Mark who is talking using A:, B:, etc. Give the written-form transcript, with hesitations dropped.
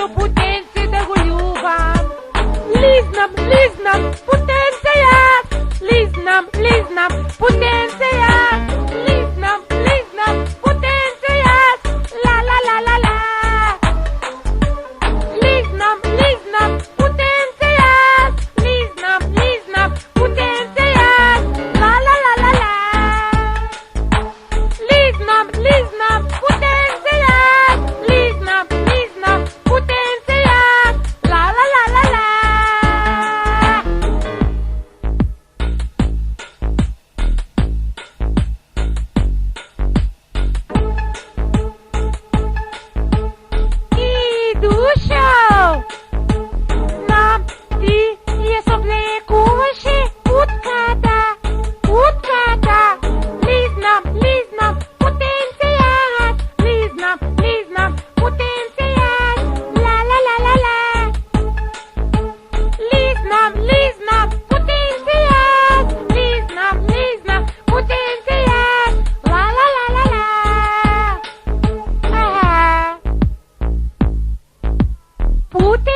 A: o putem da go ljubam. Liznam, putem se jaz. Liznam, putem se jaz. Liznam, putem se jaz. La la la la la. Liznam, putem se jaz. Liznam, putem se jaz. La la la la la. Liznam, putem se jaz. Liznam, putem se jaz. La la la la la. I dušo, znam ti je soblekuše utkada. Liznam, putem se jaz. Liznam, putem se jaz. La la la la la. Liznam, putem se jaz. Liznam, putem se jaz. La la la la la. Aha. Putem